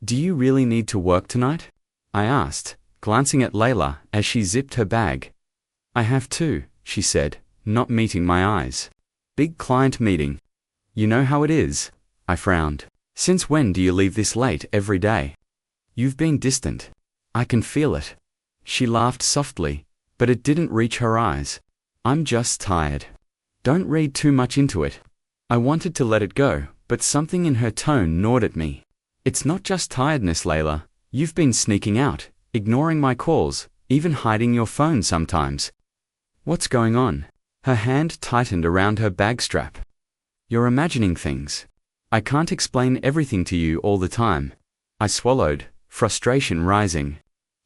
Do you really need to work tonight? I asked, glancing at Layla as she zipped her bag. I have to, she said, not meeting my eyes. Big client meeting. You know how it is. I frowned. Since when do you leave this late every day? You've been distant. I can feel it. She laughed softly, but it didn't reach her eyes. I'm just tired. Don't read too much into it. I wanted to let it go, but something in her tone gnawed at me. It's not just tiredness, Layla. You've been sneaking out, ignoring my calls, even hiding your phone sometimes. What's going on? Her hand tightened around her bag strap. You're imagining things. I can't explain everything to you all the time. I swallowed, frustration rising.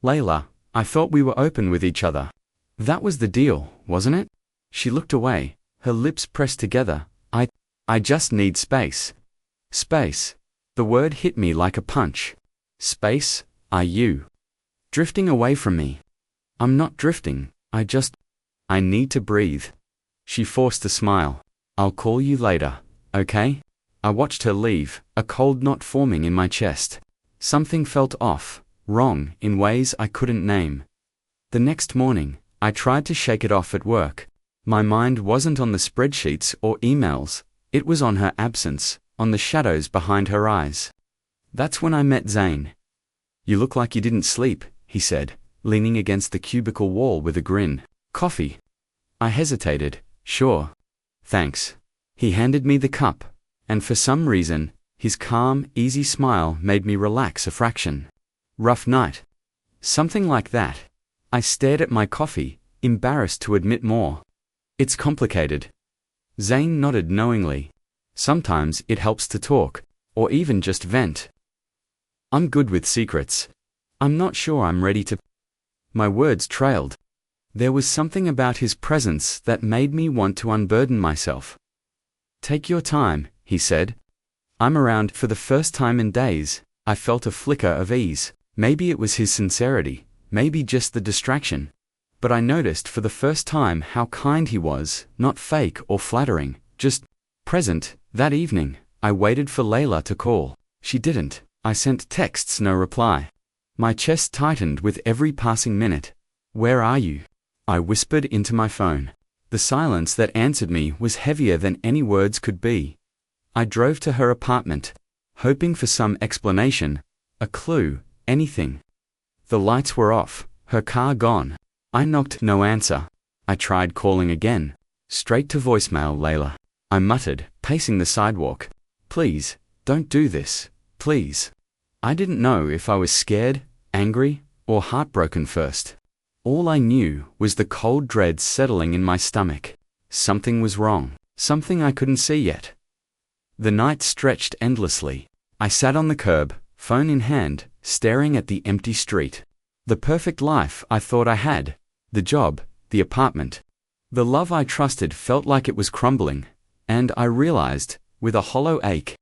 Layla, I thought we were open with each other. That was the deal, wasn't it? She looked away, her lips pressed together. I just need space. Space. The word hit me like a punch. Space, are you drifting away from me? I'm not drifting, I need to breathe. She forced a smile. I'll call you later, okay? I watched her leave, a cold knot forming in my chest. Something felt off, wrong, in ways I couldn't name. The next morning, I tried to shake it off at work. My mind wasn't on the spreadsheets or emails. It was on her absence, on the shadows behind her eyes. That's when I met Zain. You look like you didn't sleep, he said, leaning against the cubicle wall with a grin. Coffee? I hesitated. Sure. Thanks. He handed me the cup, and for some reason, his calm, easy smile made me relax a fraction. Rough night. Something like that. I stared at my coffee, embarrassed to admit more. It's complicated. Zain nodded knowingly. Sometimes it helps to talk, or even just vent. I'm good with secrets. I'm not sure I'm ready to. My words trailed. There was something about his presence that made me want to unburden myself. Take your time, he said. I'm around. For the first time in days, I felt a flicker of ease. Maybe it was his sincerity, maybe just the distraction. But I noticed for the first time how kind he was, not fake or flattering, just present. That evening, I waited for Layla to call. She didn't. I sent texts, no reply. My chest tightened with every passing minute. Where are you? I whispered into my phone. The silence that answered me was heavier than any words could be. I drove to her apartment, hoping for some explanation, a clue, anything. The lights were off, her car gone. I knocked, no answer. I tried calling again. Straight to voicemail, Layla. I muttered, pacing the sidewalk. Please, don't do this, please. I didn't know if I was scared, angry, or heartbroken first. All I knew was the cold dread settling in my stomach. Something was wrong, something I couldn't see yet. The night stretched endlessly. I sat on the curb, phone in hand, staring at the empty street. The perfect life I thought I had. The job, the apartment. The love I trusted felt like it was crumbling, and I realized, with a hollow ache,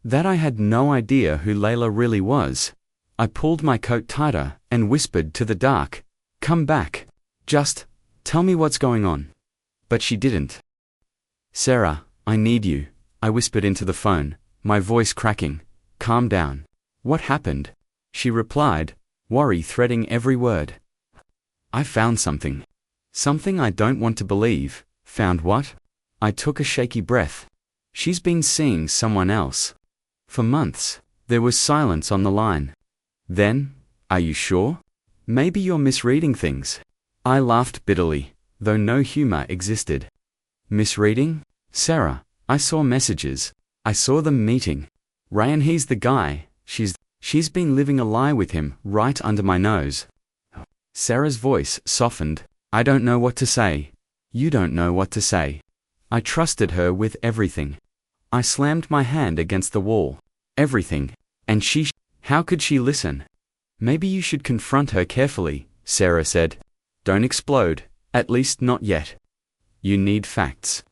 that I had no idea who Layla really was. I pulled my coat tighter and whispered to the dark, "Come back. Just tell me what's going on." But she didn't. "Sarah, I need you," I whispered into the phone, my voice cracking. "Calm down." "What happened?" She replied, worry threading every word. "I found something. Something I don't want to believe." "Found what?" I took a shaky breath. "She's been seeing someone else. For months." There was silence on the line. Then, "Are you sure? Maybe you're misreading things." I laughed bitterly, though no humor existed. "Misreading? Sarah, I saw messages. I saw them meeting. Rayan, he's the guy. She's been living a lie with him right under my nose." Sarah's voice softened. "I don't know what to say. You don't know what to say." I trusted her with everything. I slammed my hand against the wall. Everything. And how could she listen? "Maybe you should confront her carefully," Sarah said. "Don't explode, at least not yet. You need facts."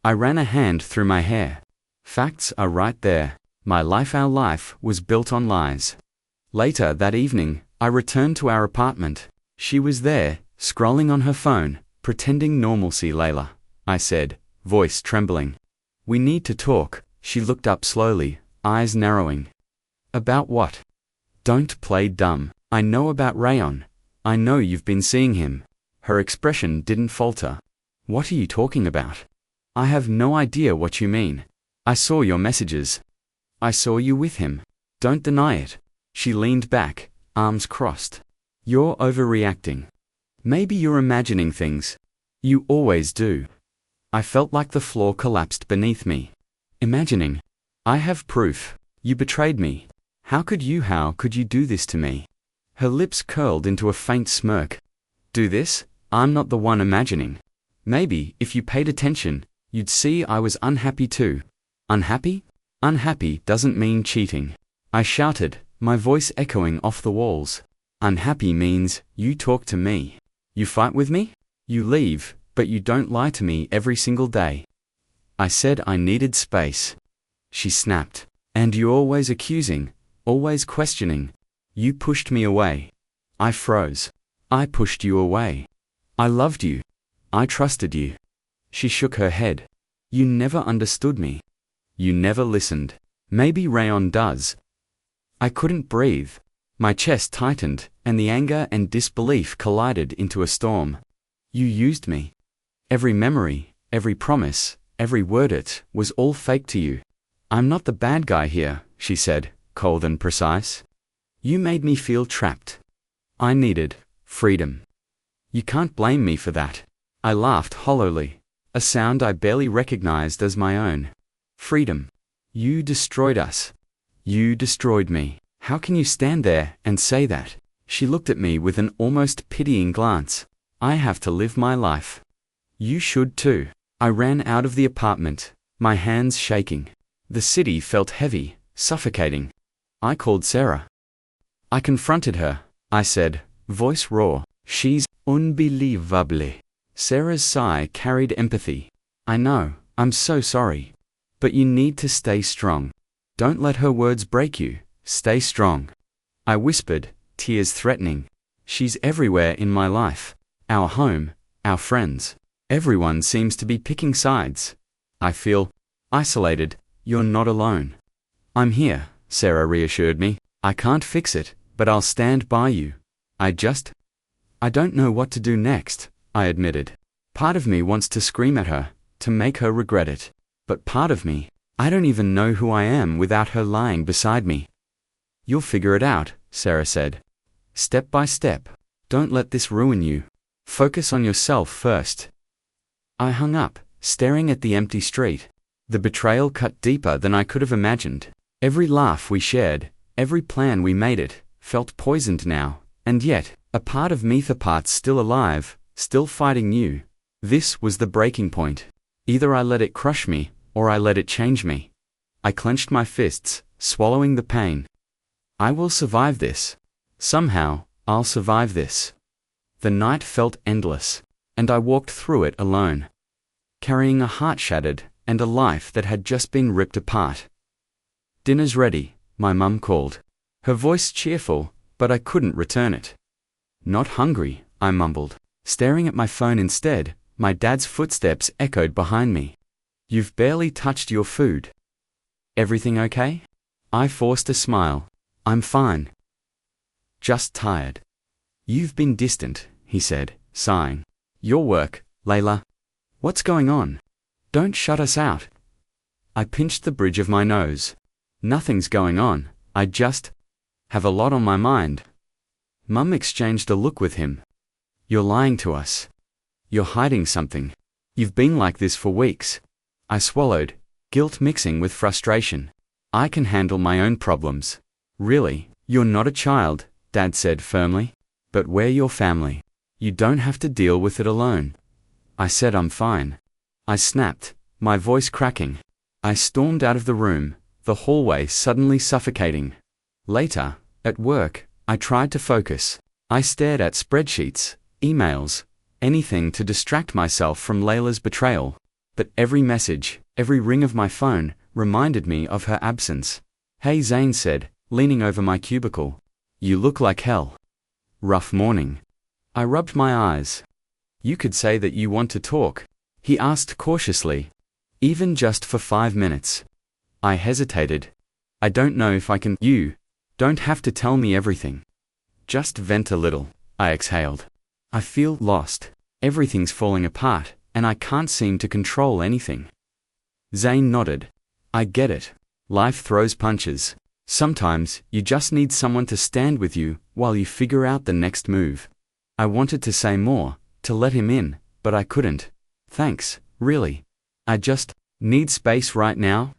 I ran a hand through my hair. Facts are right there. My life, our life, was built on lies. Later that evening, I returned to our apartment. She was there, scrolling on her phone, pretending normalcy. "Layla," I said, voice trembling. "We need to talk." She looked up slowly, eyes narrowing. "About what?" Don't play dumb. I know about Rayan. I know you've been seeing him. Her expression didn't falter. What are you talking about? I have no idea what you mean. I saw your messages. I saw you with him. Don't deny it. She leaned back, arms crossed. You're overreacting. Maybe you're imagining things. You always do. I felt like the floor collapsed beneath me. Imagining. I have proof. You betrayed me. How could you do this to me? Her lips curled into a faint smirk. Do this? I'm not the one imagining. Maybe, if you paid attention, you'd see I was unhappy too. Unhappy? Unhappy doesn't mean cheating. I shouted, my voice echoing off the walls. Unhappy means, you talk to me. You fight with me? You leave, but you don't lie to me every single day. I said I needed space. She snapped. And you're always accusing, always questioning. You pushed me away. I froze. I pushed you away. I loved you. I trusted you. She shook her head. You never understood me. You never listened. Maybe Rayan does. I couldn't breathe. My chest tightened, and the anger and disbelief collided into a storm. You used me. Every memory, every promise, every word, it was all fake to you. I'm not the bad guy here, she said, cold and precise. You made me feel trapped. I needed freedom. You can't blame me for that. I laughed hollowly, a sound I barely recognized as my own. Freedom. You destroyed us. You destroyed me. How can you stand there and say that? She looked at me with an almost pitying glance. I have to live my life. You should too. I ran out of the apartment, my hands shaking. The city felt heavy, suffocating. I called Sarah. I confronted her. I said, voice raw, she's unbelievable. Sarah's sigh carried empathy. I know, I'm so sorry. But you need to stay strong. Don't let her words break you. Stay strong. I whispered, tears threatening. She's everywhere in my life. Our home, our friends. Everyone seems to be picking sides. I feel isolated. You're not alone. I'm here, Sarah reassured me. I can't fix it, but I'll stand by you. I don't know what to do next, I admitted. Part of me wants to scream at her, to make her regret it. But part of me, I don't even know who I am without her lying beside me. You'll figure it out, Sarah said. Step by step. Don't let this ruin you. Focus on yourself first. I hung up, staring at the empty street. The betrayal cut deeper than I could have imagined. Every laugh we shared, every plan we made, it felt poisoned now, and yet, a part of me, the part's still alive, still fighting you. This was the breaking point. Either I let it crush me, or I let it change me. I clenched my fists, swallowing the pain. I will survive this. Somehow, I'll survive this. The night felt endless, and I walked through it alone, carrying a heart shattered, and a life that had just been ripped apart. Dinner's ready, my mum called. Her voice cheerful, but I couldn't return it. Not hungry, I mumbled. Staring at my phone instead, my dad's footsteps echoed behind me. You've barely touched your food. Everything okay? I forced a smile. I'm fine. Just tired. You've been distant, he said, sighing. Your work, Layla. What's going on? Don't shut us out. I pinched the bridge of my nose. Nothing's going on, I just have a lot on my mind. Mum exchanged a look with him. You're lying to us. You're hiding something. You've been like this for weeks. I swallowed, guilt mixing with frustration. I can handle my own problems. Really, you're not a child, Dad said firmly. But we're your family. You don't have to deal with it alone. I said I'm fine. I snapped, my voice cracking. I stormed out of the room, the hallway suddenly suffocating. Later, at work, I tried to focus. I stared at spreadsheets, emails, anything to distract myself from Layla's betrayal. But every message, every ring of my phone, reminded me of her absence. Hey, Zain said, leaning over my cubicle. You look like hell. Rough morning. I rubbed my eyes. You could say that you want to talk, he asked cautiously. Even just for 5 minutes. I hesitated. I don't know if I can. You Don't have to tell me everything. Just vent a little, I exhaled. I feel lost. Everything's falling apart, and I can't seem to control anything. Zain nodded. I get it. Life throws punches. Sometimes, you just need someone to stand with you while you figure out the next move. I wanted to say more, to let him in, but I couldn't. Thanks, really. I just need space right now.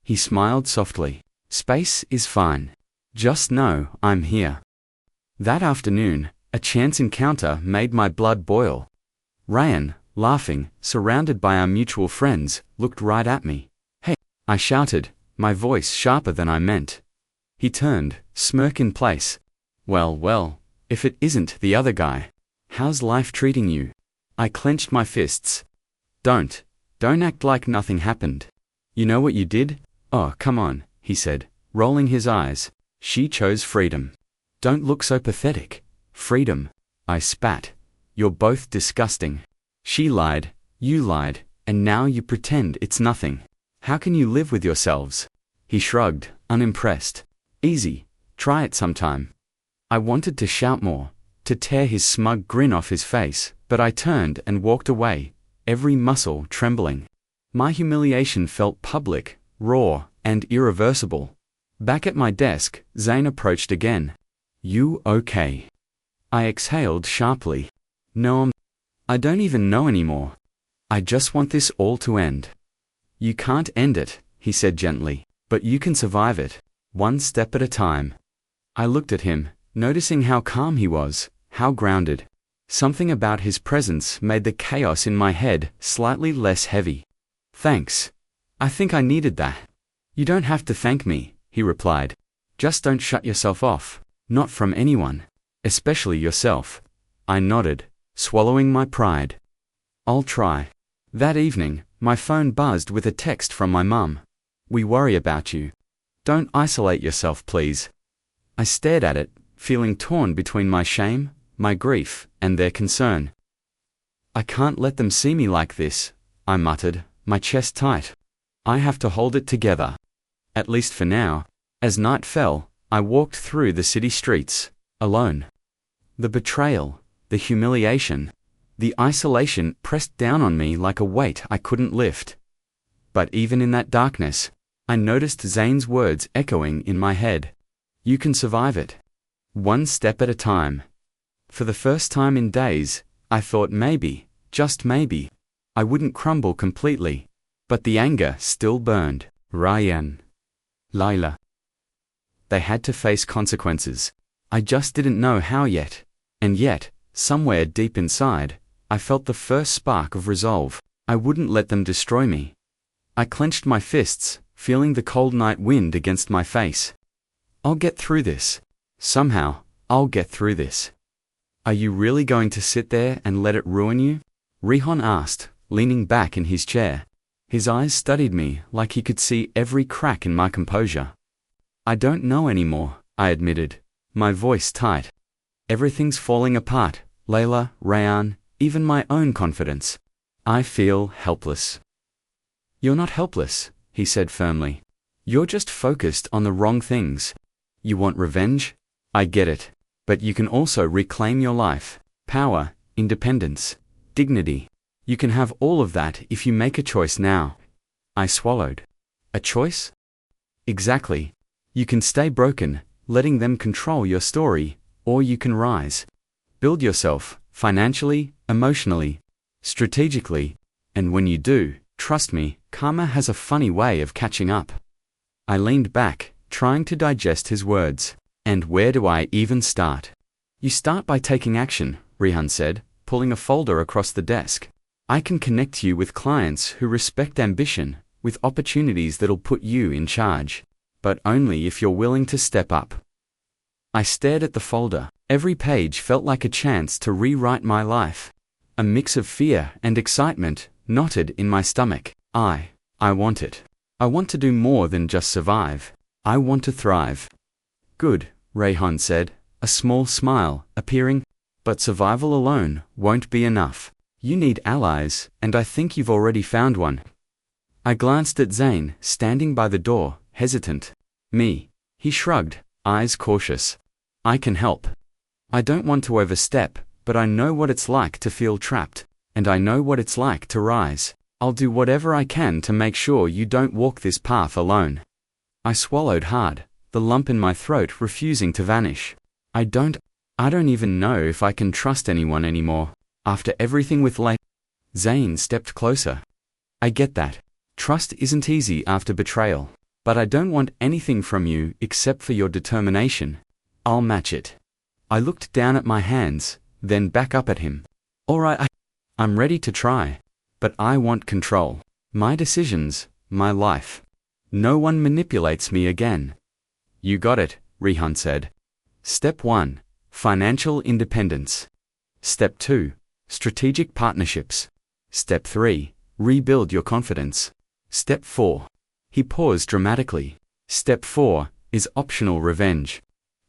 He smiled softly. Space is fine. Just know I'm here. That afternoon, a chance encounter made my blood boil. Rayan, laughing, surrounded by our mutual friends, looked right at me. Hey, I shouted, my voice sharper than I meant. He turned, smirk in place. Well, if it isn't the other guy. How's life treating you? I clenched my fists. Don't act like nothing happened. You know what you did? Oh, come on, he said, rolling his eyes. She chose freedom. Don't look so pathetic. Freedom. I spat. You're both disgusting. She lied, you lied, and now you pretend it's nothing. How can you live with yourselves? He shrugged, unimpressed. Easy. Try it sometime. I wanted to shout more, to tear his smug grin off his face, but I turned and walked away, every muscle trembling. My humiliation felt public, raw, and irreversible. Back at my desk, Zain approached again. You okay? I exhaled sharply. No, I don't even know anymore. I just want this all to end. You can't end it, he said gently, but you can survive it, one step at a time. I looked at him, noticing how calm he was, how grounded. Something about his presence made the chaos in my head slightly less heavy. Thanks. I think I needed that. You don't have to thank me, he replied. Just don't shut yourself off, not from anyone, especially yourself. I nodded, swallowing my pride. I'll try. That evening, my phone buzzed with a text from my mum. We worry about you. Don't isolate yourself, please. I stared at it, feeling torn between my shame, my grief, and their concern. I can't let them see me like this, I muttered, my chest tight. I have to hold it together. At least for now. As night fell, I walked through the city streets, alone. The betrayal, the humiliation, the isolation pressed down on me like a weight I couldn't lift. But even in that darkness, I noticed Zain's words echoing in my head. You can survive it. One step at a time. For the first time in days, I thought maybe, just maybe, I wouldn't crumble completely. But the anger still burned. Rayan. Layla. They had to face consequences. I just didn't know how yet. And yet, somewhere deep inside, I felt the first spark of resolve. I wouldn't let them destroy me. I clenched my fists, feeling the cold night wind against my face. I'll get through this. Somehow, I'll get through this. Are you really going to sit there and let it ruin you? Rehan asked, leaning back in his chair. His eyes studied me like he could see every crack in my composure. I don't know anymore, I admitted, my voice tight. Everything's falling apart, Layla, Rayan, even my own confidence. I feel helpless. You're not helpless, he said firmly. You're just focused on the wrong things. You want revenge? I get it. But you can also reclaim your life, power, independence, dignity. You can have all of that if you make a choice now. I swallowed. A choice? Exactly. You can stay broken, letting them control your story, or you can rise. Build yourself, financially, emotionally, strategically, and when you do, trust me, karma has a funny way of catching up. I leaned back, trying to digest his words. And where do I even start? You start by taking action, Rehan said, pulling a folder across the desk. I can connect you with clients who respect ambition, with opportunities that'll put you in charge. But only if you're willing to step up. I stared at the folder. Every page felt like a chance to rewrite my life. A mix of fear and excitement knotted in my stomach. I want it. I want to do more than just survive. I want to thrive. Good, Rehan said, a small smile appearing. But survival alone won't be enough. You need allies, and I think you've already found one. I glanced at Zain, standing by the door, hesitant. Me. He shrugged. eyes cautious. I can help. I don't want to overstep, but I know what it's like to feel trapped, and I know what it's like to rise. I'll do whatever I can to make sure you don't walk this path alone. I swallowed hard, the lump in my throat refusing to vanish. I don't even know if I can trust anyone anymore. After everything with Layla. Zain stepped closer. I get that. Trust isn't easy after betrayal. But I don't want anything from you except for your determination. I'll match it. I looked down at my hands, then back up at him. All right, I'm ready to try. But I want control. My decisions, my life. No one manipulates me again. You got it, Rehan said. Step 1. Financial independence. Step 2. Strategic partnerships. Step 3. Rebuild your confidence. Step 4. He paused dramatically. Step 4 is optional revenge.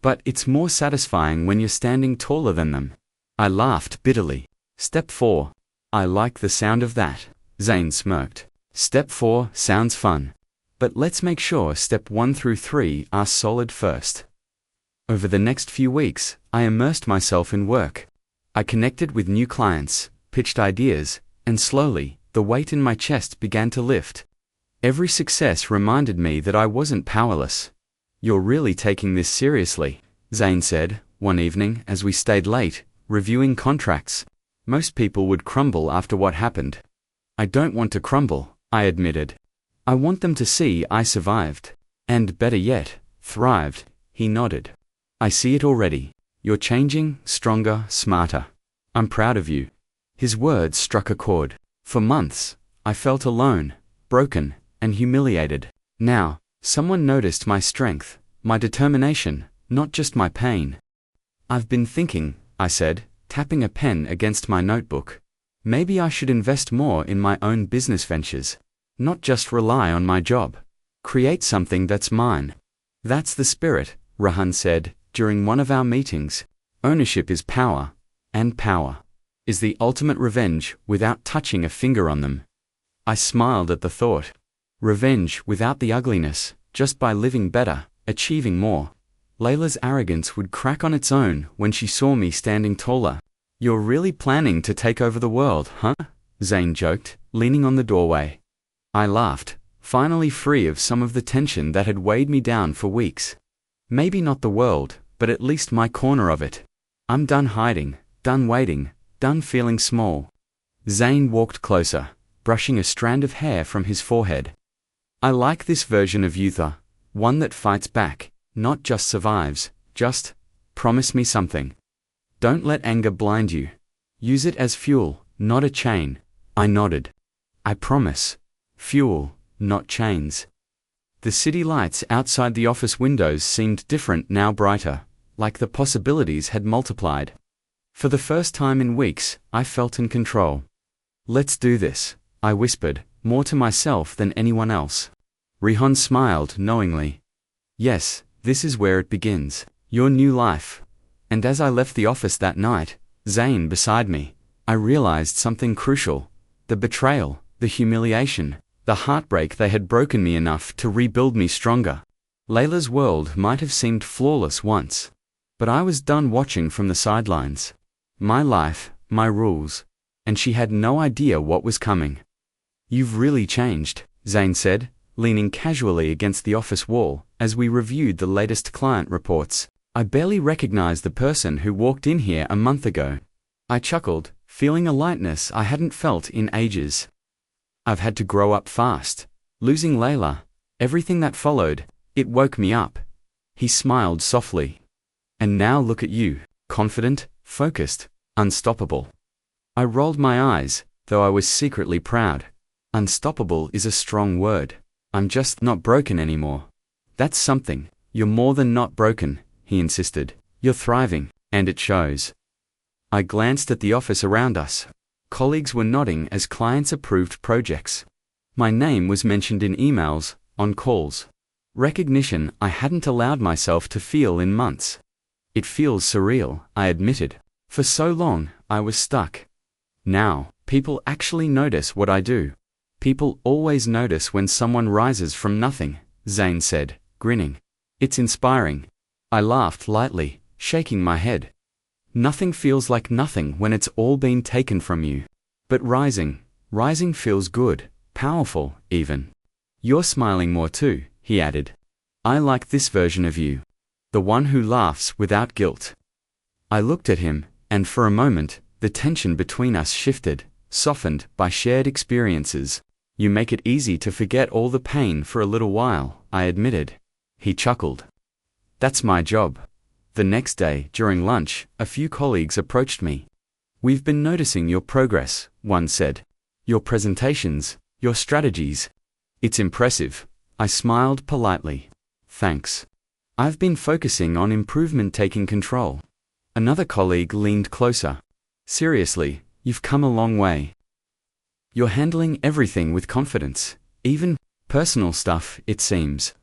But it's more satisfying when you're standing taller than them. I laughed bitterly. Step 4. I like the sound of that. Zain smirked. Step 4 sounds fun. But let's make sure step 1 through 3 are solid first. Over the next few weeks, I immersed myself in work. I connected with new clients, pitched ideas, and slowly, the weight in my chest began to lift. Every success reminded me that I wasn't powerless. You're really taking this seriously, Zain said, one evening as we stayed late, reviewing contracts. Most people would crumble after what happened. I don't want to crumble, I admitted. I want them to see I survived. And better yet, thrived, he nodded. I see it already. You're changing, stronger, smarter. I'm proud of you. His words struck a chord. For months, I felt alone, broken, and humiliated. Now, someone noticed my strength, my determination, not just my pain. I've been thinking, I said, tapping a pen against my notebook. Maybe I should invest more in my own business ventures. Not just rely on my job. Create something that's mine. That's the spirit, Rehan said, during one of our meetings. Ownership is power, and power is the ultimate revenge without touching a finger on them. I smiled at the thought. Revenge without the ugliness, just by living better, achieving more. Layla's arrogance would crack on its own when she saw me standing taller. You're really planning to take over the world, huh? Zain joked, leaning on the doorway. I laughed, finally free of some of the tension that had weighed me down for weeks. Maybe not the world, but at least my corner of it. I'm done hiding, done waiting, done feeling small. Zain walked closer, brushing a strand of hair from his forehead. I like this version of you, one that fights back, not just survives, just promise me something. Don't let anger blind you. Use it as fuel, not a chain. I nodded. I promise. Fuel, not chains. The city lights outside the office windows seemed different now, brighter, like the possibilities had multiplied. For the first time in weeks, I felt in control. Let's do this, I whispered, more to myself than anyone else. Rehan smiled knowingly. Yes, this is where it begins, your new life. And as I left the office that night, Zain beside me, I realized something crucial. The betrayal, the humiliation, the heartbreak, they had broken me enough to rebuild me stronger. Layla's world might have seemed flawless once, but I was done watching from the sidelines. My life, my rules, and she had no idea what was coming. You've really changed, Zain said, leaning casually against the office wall as we reviewed the latest client reports. I barely recognized the person who walked in here a month ago. I chuckled, feeling a lightness I hadn't felt in ages. I've had to grow up fast. Losing Layla, everything that followed, it woke me up. He smiled softly. And now look at you, confident, focused, unstoppable. I rolled my eyes, though I was secretly proud. Unstoppable is a strong word. I'm just not broken anymore. That's something. You're more than not broken, he insisted. You're thriving, and it shows. I glanced at the office around us. Colleagues were nodding as clients approved projects. My name was mentioned in emails, on calls. Recognition I hadn't allowed myself to feel in months. It feels surreal, I admitted. For so long, I was stuck. Now, people actually notice what I do. People always notice when someone rises from nothing, Zain said, grinning. It's inspiring. I laughed lightly, shaking my head. Nothing feels like nothing when it's all been taken from you. But rising feels good, powerful, even. You're smiling more too, he added. I like this version of you. The one who laughs without guilt. I looked at him, and for a moment, the tension between us shifted, softened by shared experiences. You make it easy to forget all the pain for a little while, I admitted. He chuckled. That's my job. The next day, during lunch, a few colleagues approached me. We've been noticing your progress, one said. Your presentations, your strategies. It's impressive. I smiled politely. Thanks. I've been focusing on improvement, taking control. Another colleague leaned closer. Seriously, you've come a long way. You're handling everything with confidence, even personal stuff, it seems.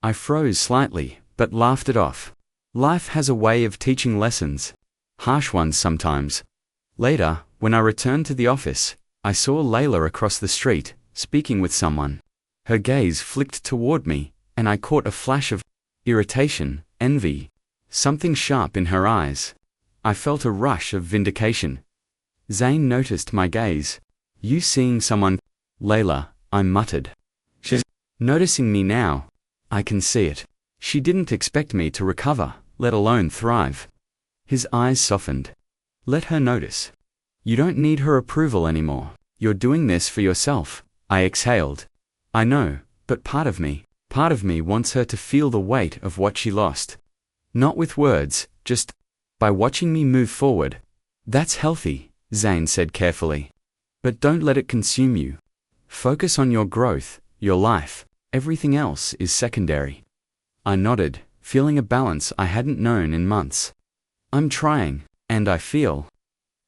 I froze slightly, but laughed it off. Life has a way of teaching lessons. Harsh ones sometimes. Later, when I returned to the office, I saw Layla across the street, speaking with someone. Her gaze flicked toward me, and I caught a flash of irritation, envy, something sharp in her eyes. I felt a rush of vindication. Zain noticed my gaze. You seeing someone? Layla, I muttered. She's noticing me now. I can see it. She didn't expect me to recover, let alone thrive. His eyes softened. Let her notice. You don't need her approval anymore. You're doing this for yourself. I exhaled. I know, but part of me wants her to feel the weight of what she lost. Not with words, just by watching me move forward. That's healthy, Zain said carefully. But don't let it consume you. Focus on your growth, your life. Everything else is secondary. I nodded, feeling a balance I hadn't known in months. I'm trying, and I feel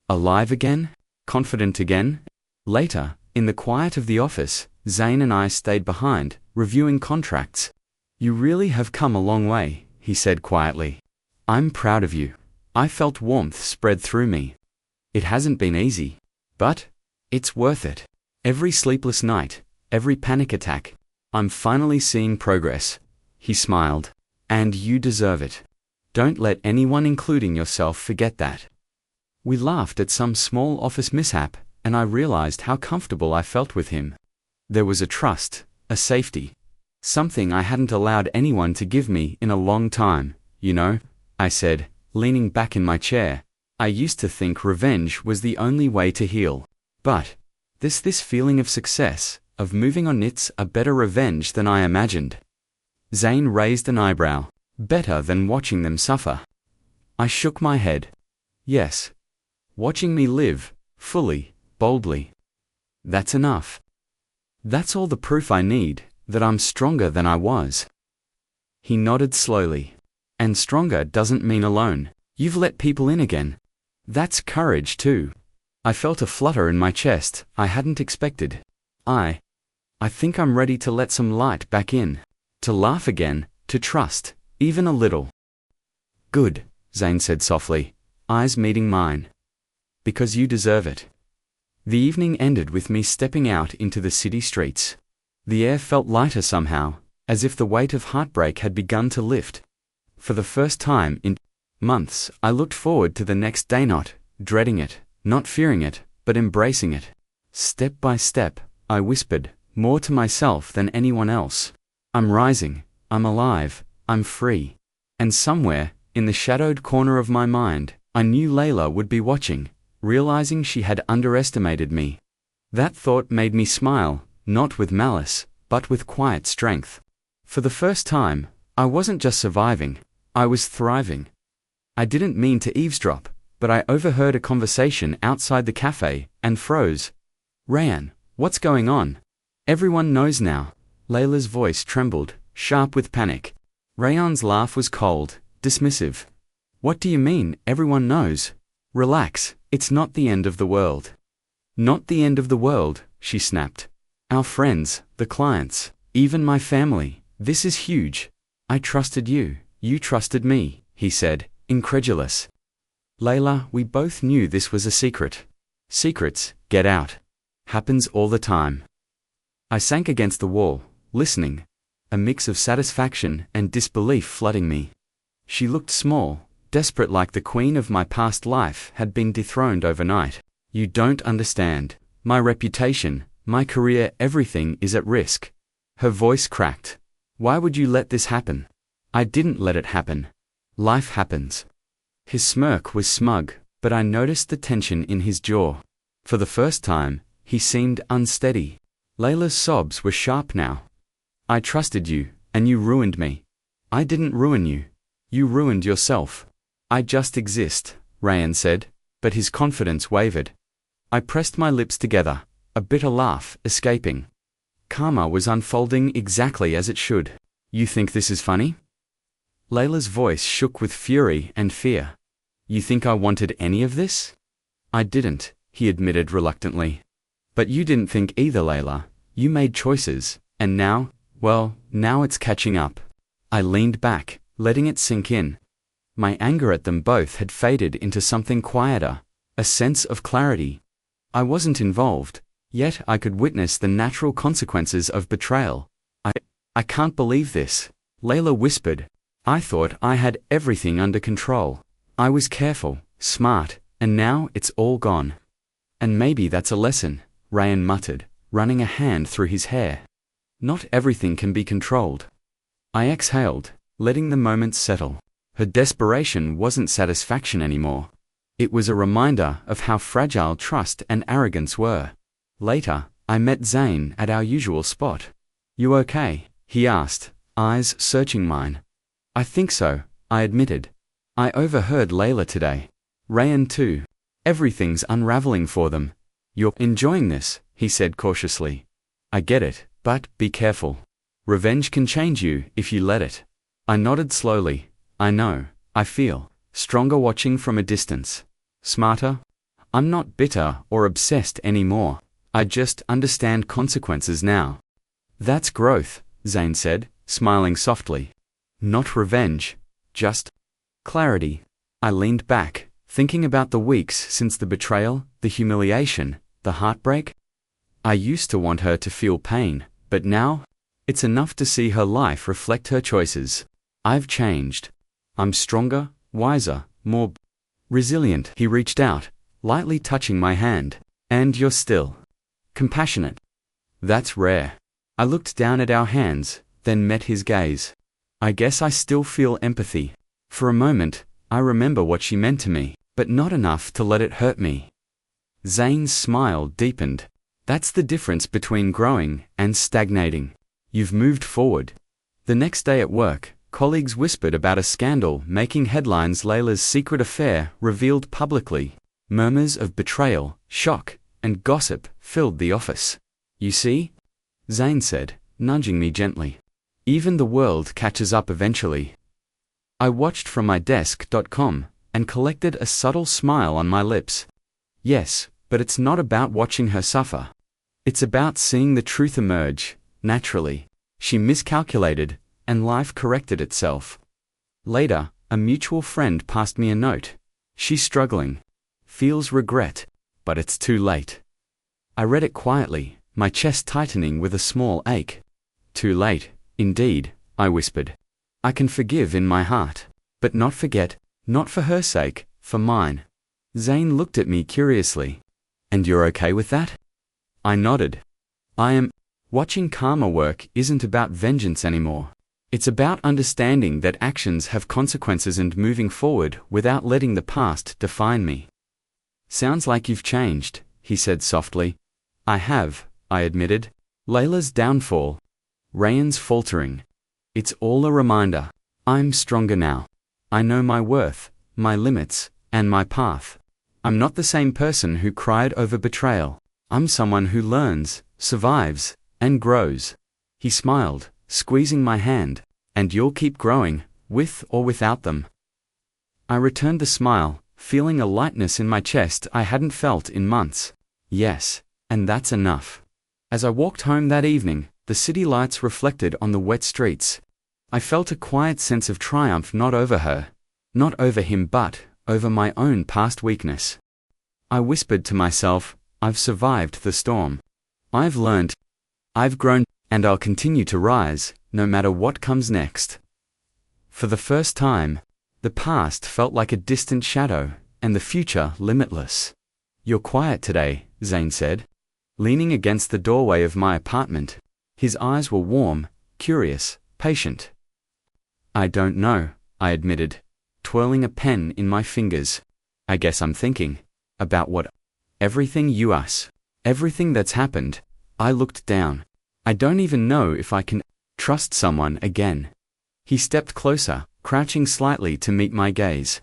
alive again, confident again. Later, in the quiet of the office, Zain and I stayed behind, reviewing contracts. You really have come a long way, he said quietly. I'm proud of you. I felt warmth spread through me. It hasn't been easy, but it's worth it. Every sleepless night, every panic attack. I'm finally seeing progress. He smiled. And you deserve it. Don't let anyone, including yourself, forget that. We laughed at some small office mishap, and I realized how comfortable I felt with him. There was a trust, a safety. Something I hadn't allowed anyone to give me in a long time, you know, I said, leaning back in my chair. I used to think revenge was the only way to heal. But this feeling of success, of moving on, it's a better revenge than I imagined. Zain raised an eyebrow. Better than watching them suffer. I shook my head. Yes. Watching me live, fully, boldly. That's enough. That's all the proof I need, that I'm stronger than I was. He nodded slowly. And stronger doesn't mean alone. You've let people in again. That's courage too. I felt a flutter in my chest I hadn't expected. I think I'm ready to let some light back in. To laugh again, to trust, even a little. Good, Zain said softly, eyes meeting mine. Because you deserve it. The evening ended with me stepping out into the city streets. The air felt lighter somehow, as if the weight of heartbreak had begun to lift. For the first time in months, I looked forward to the next day, not dreading it, not fearing it, but embracing it. Step by step, I whispered, more to myself than anyone else. I'm rising, I'm alive, I'm free. And somewhere, in the shadowed corner of my mind, I knew Layla would be watching, realizing she had underestimated me. That thought made me smile, not with malice, but with quiet strength. For the first time, I wasn't just surviving, I was thriving. I didn't mean to eavesdrop, but I overheard a conversation outside the cafe, and froze. Rayan, what's going on? Everyone knows now. Layla's voice trembled, sharp with panic. Rayan's laugh was cold, dismissive. What do you mean, everyone knows? Relax, it's not the end of the world. Not the end of the world, she snapped. Our friends, the clients, even my family, this is huge. I trusted you, you trusted me, he said, incredulous. Layla, we both knew this was a secret. Secrets, get out. Happens all the time. I sank against the wall, listening, a mix of satisfaction and disbelief flooding me. She looked small, desperate, like the queen of my past life had been dethroned overnight. You don't understand. My reputation, my career, everything is at risk. Her voice cracked. Why would you let this happen? I didn't let it happen. Life happens. His smirk was smug, but I noticed the tension in his jaw. For the first time, he seemed unsteady. Layla's sobs were sharp now. I trusted you, and you ruined me. I didn't ruin you. You ruined yourself. I just exist, Rayan said, but his confidence wavered. I pressed my lips together, a bitter laugh escaping. Karma was unfolding exactly as it should. You think this is funny? Layla's voice shook with fury and fear. You think I wanted any of this? I didn't, he admitted reluctantly. But you didn't think either, Layla. You made choices, and now, well, now it's catching up. I leaned back, letting it sink in. My anger at them both had faded into something quieter, a sense of clarity. I wasn't involved, yet I could witness the natural consequences of betrayal. I can't believe this, Layla whispered. I thought I had everything under control. I was careful, smart, and now it's all gone. And maybe that's a lesson, Rayan muttered, running a hand through his hair. Not everything can be controlled. I exhaled, letting the moment settle. Her desperation wasn't satisfaction anymore. It was a reminder of how fragile trust and arrogance were. Later, I met Zain at our usual spot. You okay? He asked, eyes searching mine. I think so, I admitted. I overheard Layla today. Rayan too. Everything's unraveling for them. You're enjoying this, he said cautiously. I get it, but be careful. Revenge can change you if you let it. I nodded slowly. I know, I feel stronger watching from a distance. Smarter? I'm not bitter or obsessed anymore. I just understand consequences now. That's growth, Zain said, smiling softly. Not revenge, just clarity. I leaned back, thinking about the weeks since the betrayal, the humiliation, the heartbreak. I used to want her to feel pain, but now, it's enough to see her life reflect her choices. I've changed. I'm stronger, wiser, more resilient. He reached out, lightly touching my hand. And you're still compassionate. That's rare. I looked down at our hands, then met his gaze. I guess I still feel empathy. For a moment, I remember what she meant to me, but not enough to let it hurt me. Zain's smile deepened. That's the difference between growing and stagnating. You've moved forward. The next day at work, colleagues whispered about a scandal making headlines. Layla's secret affair revealed publicly. Murmurs of betrayal, shock, and gossip filled the office. You see? Zain said, nudging me gently. Even the world catches up eventually. I watched from my desk.com and collected a subtle smile on my lips. Yes, but it's not about watching her suffer. It's about seeing the truth emerge, naturally. She miscalculated, and life corrected itself. Later, a mutual friend passed me a note. She's struggling. Feels regret, but it's too late. I read it quietly, my chest tightening with a small ache. Too late, indeed, I whispered. I can forgive in my heart, but not forget, not for her sake, for mine. Zain looked at me curiously. And you're okay with that? I nodded. I am. Watching karma work isn't about vengeance anymore. It's about understanding that actions have consequences and moving forward without letting the past define me. Sounds like you've changed, he said softly. I have, I admitted. Layla's downfall. Rayan's faltering. It's all a reminder. I'm stronger now. I know my worth, my limits, and my path. I'm not the same person who cried over betrayal. I'm someone who learns, survives, and grows. He smiled, squeezing my hand. And you'll keep growing, with or without them. I returned the smile, feeling a lightness in my chest I hadn't felt in months. Yes, and that's enough. As I walked home that evening, the city lights reflected on the wet streets. I felt a quiet sense of triumph, not over her, not over him, but over my own past weakness. I whispered to myself, I've survived the storm. I've learned. I've grown, and I'll continue to rise, no matter what comes next. For the first time, The past felt like a distant shadow, and the future limitless. You're quiet today, Zain said, leaning against the doorway of my apartment. His eyes were warm, curious, patient. I don't know, I admitted, twirling a pen in my fingers. I guess I'm thinking about what? Everything you us. Everything that's happened. I looked down. I don't even know if I can trust someone again. He stepped closer, crouching slightly to meet my gaze.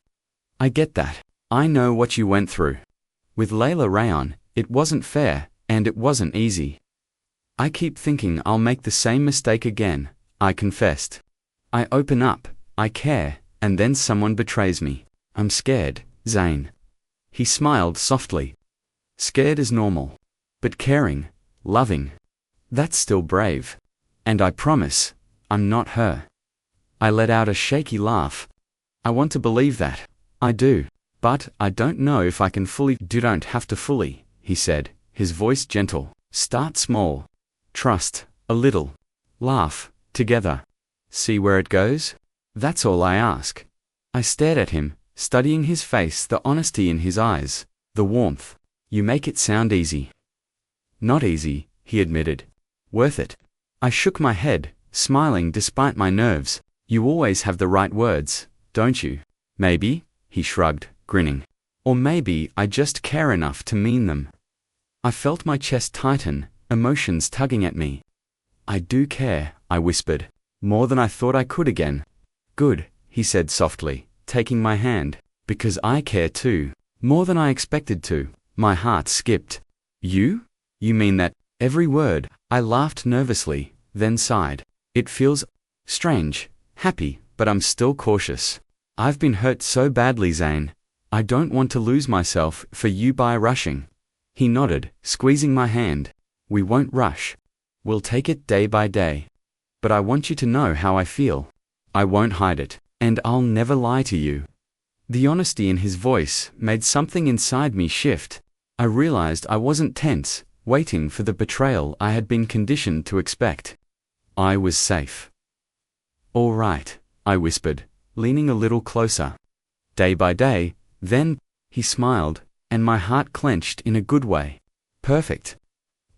I get that. I know what you went through. With Layla Rayan, it wasn't fair, and it wasn't easy. I keep thinking I'll make the same mistake again, I confessed. I open up, I care, and then someone betrays me. I'm scared, Zain. He smiled softly. Scared is normal. But caring, loving, that's still brave. And I promise, I'm not her. I let out a shaky laugh. I want to believe that. I do. But I don't know if I can fully. You don't have to fully, he said, his voice gentle. Start small. Trust, a little. Laugh, together. See where it goes? That's all I ask. I stared at him, studying his face, the honesty in his eyes, the warmth. You make it sound easy. Not easy, he admitted. Worth it. I shook my head, smiling despite my nerves. You always have the right words, don't you? Maybe, he shrugged, grinning. Or maybe I just care enough to mean them. I felt my chest tighten, emotions tugging at me. I do care, I whispered. More than I thought I could again. Good, he said softly, taking my hand. Because I care too. More than I expected to. My heart skipped. You? You mean that? Every word. I laughed nervously, then sighed. It feels strange, happy, but I'm still cautious. I've been hurt so badly, Zain. I don't want to lose myself for you by rushing. He nodded, squeezing my hand. We won't rush. We'll take it day by day. But I want you to know how I feel. I won't hide it, and I'll never lie to you. The honesty in his voice made something inside me shift. I realized I wasn't tense, waiting for the betrayal I had been conditioned to expect. I was safe. All right, I whispered, leaning a little closer. Day by day, then, he smiled, and my heart clenched in a good way. Perfect.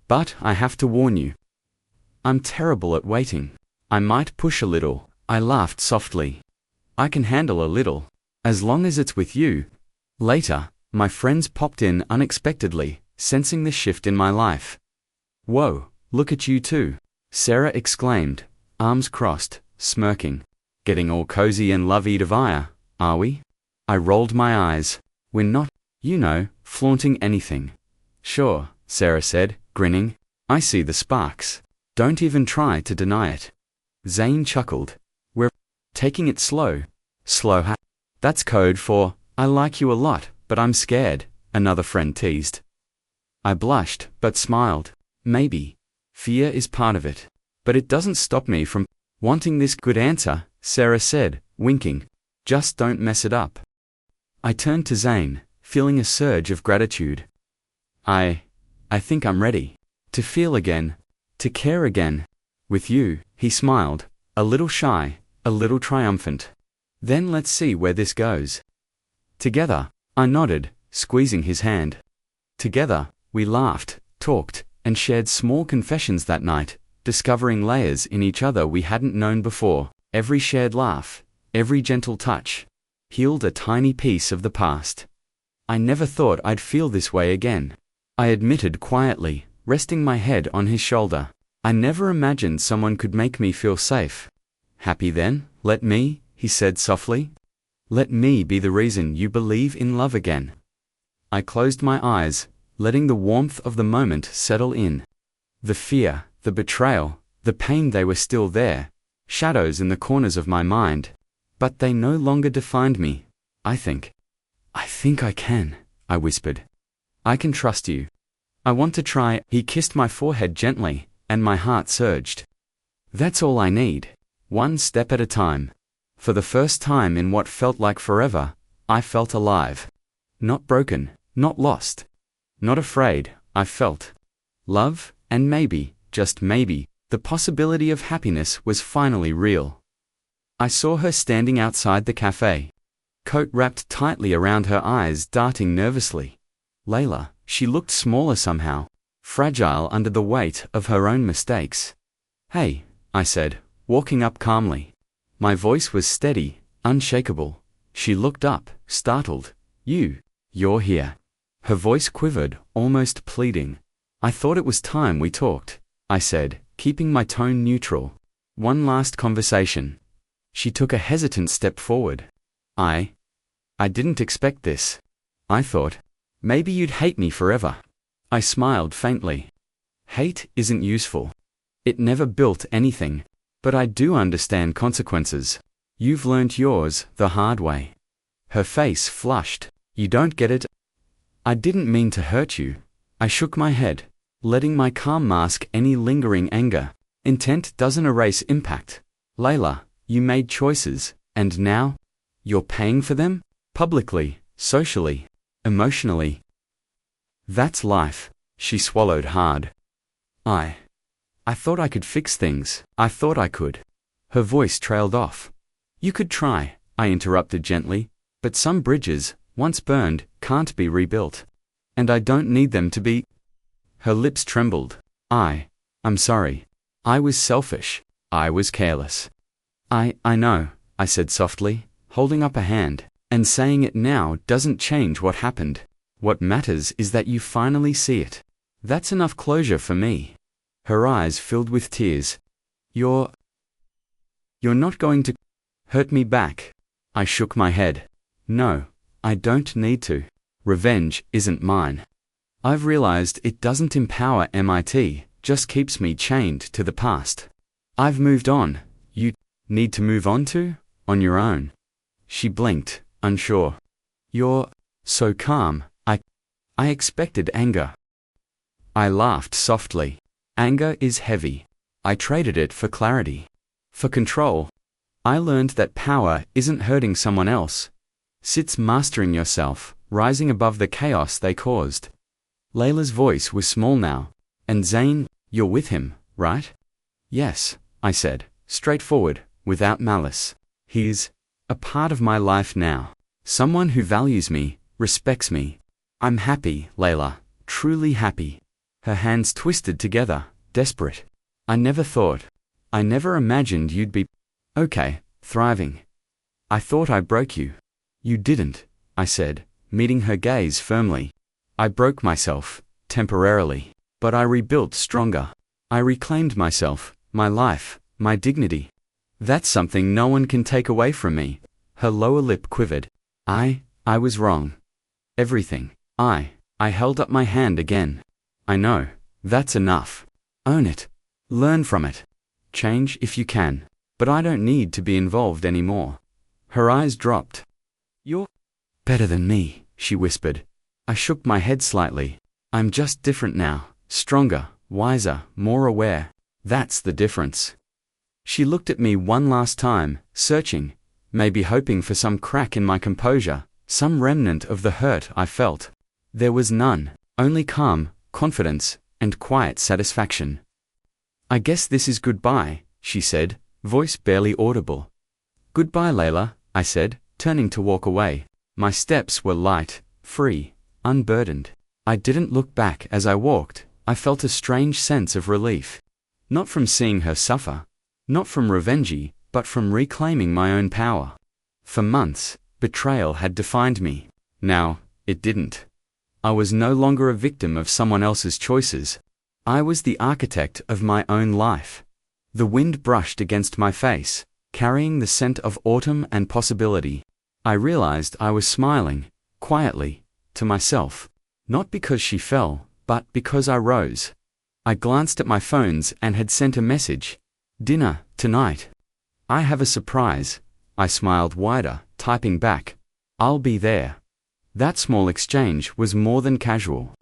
But I have to warn you. I'm terrible at waiting. I might push a little, I laughed softly. I can handle a little, as long as it's with you. Later, my friends popped in unexpectedly, sensing the shift in my life. Whoa, look at you two, Sarah exclaimed, arms crossed, smirking. Getting all cozy and lovey-dovey, are we? I rolled my eyes. We're not, flaunting anything. Sure, Sarah said, grinning. I see the sparks. Don't even try to deny it. Zain chuckled. We're taking it slow. Slow. That's code for, I like you a lot, but I'm scared, another friend teased. I blushed, but smiled. Maybe. Fear is part of it. But it doesn't stop me from wanting this. Good answer, Sarah said, winking. Just don't mess it up. I turned to Zain, feeling a surge of gratitude. I think I'm ready. To feel again. To care again. With you, he smiled, a little shy, a little triumphant. Then let's see where this goes. Together, I nodded, squeezing his hand. Together, we laughed, talked, and shared small confessions that night, discovering layers in each other we hadn't known before. Every shared laugh, every gentle touch, healed a tiny piece of the past. I never thought I'd feel this way again. I admitted quietly, resting my head on his shoulder. I never imagined someone could make me feel safe. Happy then? Let me, he said softly. Let me be the reason you believe in love again. I closed my eyes, letting the warmth of the moment settle in. The fear, the betrayal, the pain, they were still there, shadows in the corners of my mind. But they no longer defined me. I think I can, I whispered. I can trust you. I want to try. He kissed my forehead gently, and my heart surged. That's all I need. One step at a time. For the first time in what felt like forever, I felt alive. Not broken, not lost. Not afraid, I felt. Love, and maybe, just maybe, the possibility of happiness was finally real. I saw her standing outside the cafe. coat wrapped tightly around her eyes darting nervously. Layla, she looked smaller somehow, fragile under the weight of her own mistakes. Hey, I said, walking up calmly. My voice was steady, unshakable. She looked up, startled. You're here. Her voice quivered, almost pleading. I thought it was time we talked, I said, keeping my tone neutral. One last conversation. She took a hesitant step forward. I didn't expect this. I thought, maybe you'd hate me forever. I smiled faintly. Hate isn't useful. It never built anything. But I do understand consequences. You've learnt yours the hard way. Her face flushed. You don't get it. I didn't mean to hurt you. I shook my head, letting my calm mask any lingering anger. Intent doesn't erase impact. Layla, you made choices, and now? You're paying for them? Publicly, socially, emotionally. That's life. She swallowed hard. I thought I could fix things. I thought I could. Her voice trailed off. You could try, I interrupted gently, but some bridges, once burned, can't be rebuilt. And I don't need them to be. Her lips trembled. I'm sorry. I was selfish. I was careless. I know, I said softly, holding up a hand, and saying it now doesn't change what happened. What matters is that you finally see it. That's enough closure for me. Her eyes filled with tears. You're not going to hurt me back. I shook my head. No, I don't need to. Revenge isn't mine. I've realized it doesn't empower MIT, just keeps me chained to the past. I've moved on. You need to move on too? On your own. She blinked, unsure. You're so calm. I expected anger. I laughed softly. Anger is heavy. I traded it for clarity. For control. I learned that power isn't hurting someone else. It's mastering yourself, rising above the chaos they caused. Layla's voice was small now. And Zain, you're with him, right? Yes, I said, straightforward, without malice. He's a part of my life now. Someone who values me, respects me. I'm happy, Layla, truly happy. Her hands twisted together, desperate. I never imagined you'd be okay, thriving. I thought I broke you. You didn't, I said, meeting her gaze firmly. I broke myself, temporarily, but I rebuilt stronger. I reclaimed myself, my life, my dignity. That's something no one can take away from me. Her lower lip quivered. I was wrong. Everything. I held up my hand again. I know. That's enough. Own it. Learn from it. Change if you can. But I don't need to be involved anymore. Her eyes dropped. You're better than me, she whispered. I shook my head slightly. I'm just different now. Stronger, wiser, more aware. That's the difference. She looked at me one last time, searching, maybe hoping for some crack in my composure, some remnant of the hurt I felt. There was none, only calm, confidence, and quiet satisfaction. I guess this is goodbye, she said, voice barely audible. Goodbye, Layla, I said, turning to walk away. My steps were light, free, unburdened. I didn't look back as I walked. I felt a strange sense of relief. Not from seeing her suffer, not from revenge, but from reclaiming my own power. For months, betrayal had defined me. Now, it didn't. I was no longer a victim of someone else's choices. I was the architect of my own life. The wind brushed against my face, carrying the scent of autumn and possibility. I realized I was smiling, quietly, to myself. Not because she fell, but because I rose. I glanced at my phones and had sent a message. Dinner, tonight. I have a surprise. I smiled wider, typing back. I'll be there. That small exchange was more than casual.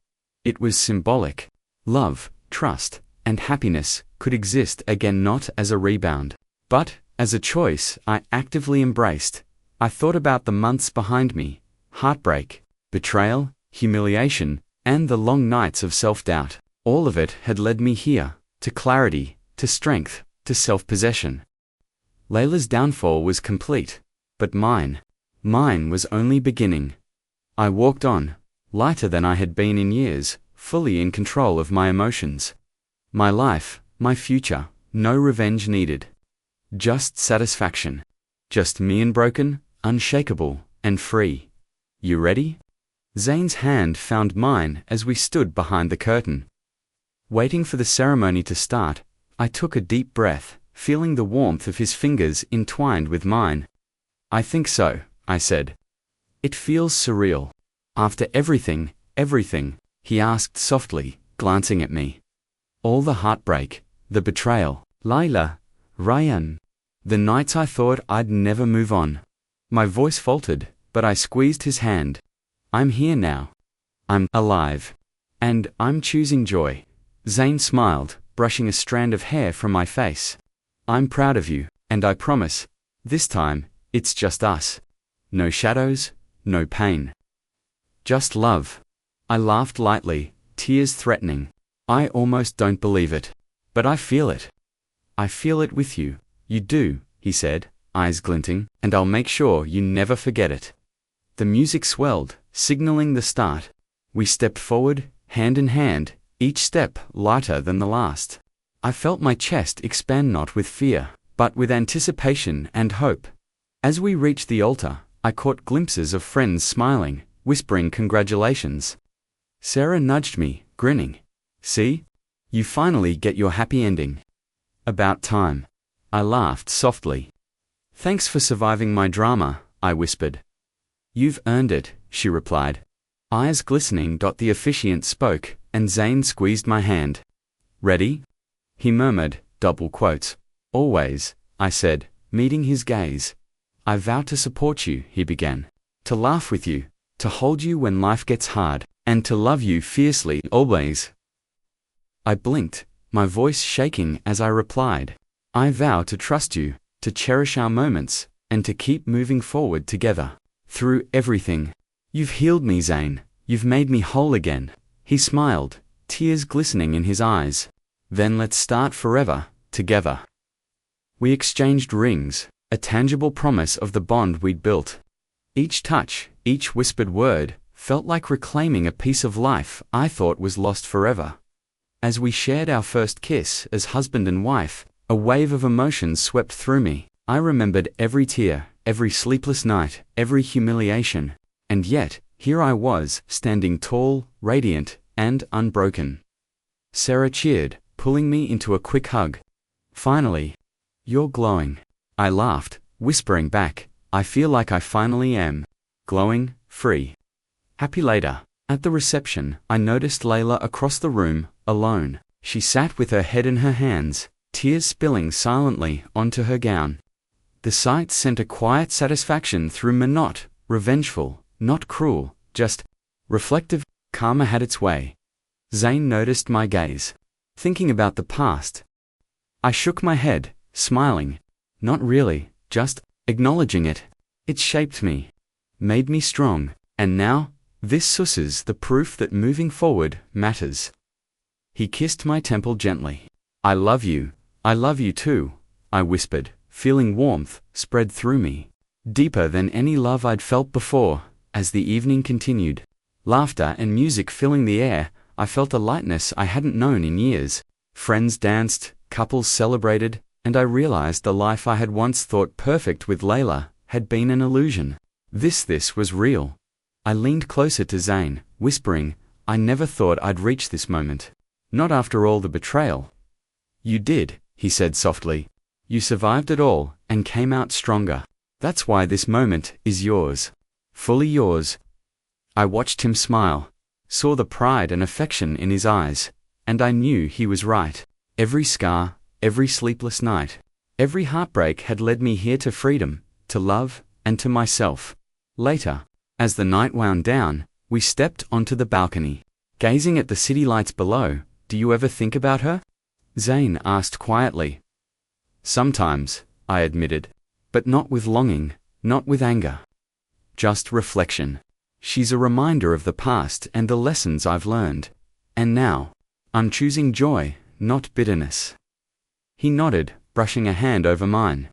It was symbolic. Love, trust, and happiness could exist again, not as a rebound, but as a choice I actively embraced. I thought about the months behind me, heartbreak, betrayal, humiliation, and the long nights of self-doubt. All of it had led me here, to clarity, to strength, to self-possession. Layla's downfall was complete, but mine Mine was only beginning. I walked on, lighter than I had been in years, fully in control of my emotions. My life, my future, no revenge needed. Just satisfaction. Just me unbroken, unshakable, and free. You ready? Zain's hand found mine as we stood behind the curtain. Waiting for the ceremony to start, I took a deep breath, feeling the warmth of his fingers entwined with mine. I think so, I said. It feels surreal. After everything, he asked softly, glancing at me. All the heartbreak, the betrayal, Layla, Rayan. The nights I thought I'd never move on. My voice faltered, but I squeezed his hand. I'm here now. I'm alive. And I'm choosing joy. Zain smiled, brushing a strand of hair from my face. I'm proud of you, and I promise, this time, it's just us. No shadows, no pain. Just love. I laughed lightly, tears threatening. I almost don't believe it. But I feel it. I feel it with you. You do, he said, eyes glinting, and I'll make sure you never forget it. The music swelled, signaling the start. We stepped forward, hand in hand, each step lighter than the last. I felt my chest expand not with fear, but with anticipation and hope. As we reached the altar, I caught glimpses of friends smiling, whispering congratulations. Sarah nudged me, grinning. See? You finally get your happy ending. About time. I laughed softly. Thanks for surviving my drama, I whispered. You've earned it, she replied. Eyes glistening. The officiant spoke, and Zain squeezed my hand. Ready? He murmured, double quotes. Always, I said, meeting his gaze. I vow to support you, he began. To laugh with you, to hold you when life gets hard, and to love you fiercely, always. I blinked, my voice shaking as I replied. I vow to trust you, to cherish our moments, and to keep moving forward together. Through everything. You've healed me, Zain. You've made me whole again. He smiled, tears glistening in his eyes. Then let's start forever, together. We exchanged rings, a tangible promise of the bond we'd built. Each touch, each whispered word, felt like reclaiming a piece of life I thought was lost forever. As we shared our first kiss as husband and wife, a wave of emotions swept through me. I remembered every tear, every sleepless night, every humiliation. And yet, here I was, standing tall, radiant, and unbroken. Sarah cheered, pulling me into a quick hug. Finally. You're glowing. I laughed, whispering back, I feel like I finally am. Glowing, free. Happy later. At the reception, I noticed Layla across the room, alone. She sat with her head in her hands, tears spilling silently onto her gown. The sight sent a quiet satisfaction through me, not revengeful, not cruel, just reflective. Karma had its way. Zain noticed my gaze, thinking about the past. I shook my head, smiling. Not really, just acknowledging it. It shaped me, made me strong, and now, this is the proof that moving forward matters. He kissed my temple gently. I love you too, I whispered, feeling warmth spread through me, deeper than any love I'd felt before. As the evening continued, laughter and music filling the air, I felt a lightness I hadn't known in years. Friends danced, couples celebrated, and I realized the life I had once thought perfect with Layla had been an illusion. This was real. I leaned closer to Zain, whispering, I never thought I'd reach this moment. Not after all the betrayal. You did, he said softly. You survived it all, and came out stronger. That's why this moment is yours. Fully yours. I watched him smile, saw the pride and affection in his eyes, and I knew he was right. Every scar, every sleepless night, every heartbreak had led me here to freedom, to love, and to myself. Later, as the night wound down, we stepped onto the balcony. Gazing at the city lights below, do you ever think about her? Zain asked quietly. Sometimes, I admitted, but not with longing, not with anger. Just reflection. She's a reminder of the past and the lessons I've learned. And now, I'm choosing joy, not bitterness. He nodded, brushing a hand over mine.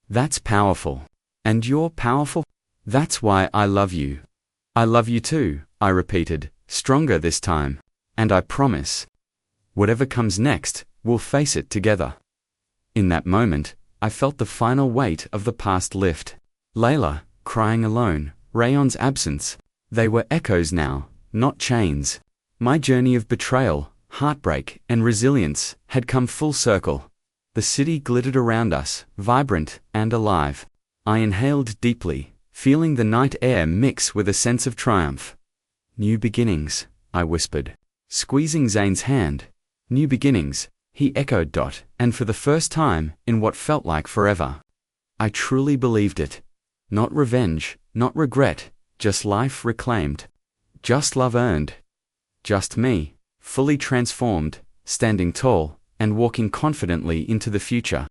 That's powerful. And you're powerful? That's why I love you. I love you too, I repeated, stronger this time. And I promise, whatever comes next, we'll face it together. In that moment, I felt the final weight of the past lift. Layla, crying alone, Rayan's absence. They were echoes now, not chains. My journey of betrayal, heartbreak, and resilience had come full circle. The city glittered around us, vibrant and alive. I inhaled deeply, feeling the night air mix with a sense of triumph. New beginnings, I whispered, squeezing Zain's hand. New beginnings, he echoed. And for the first time, in what felt like forever. I truly believed it. Not revenge, not regret, just life reclaimed. Just love earned. Just me, fully transformed, standing tall, and walking confidently into the future.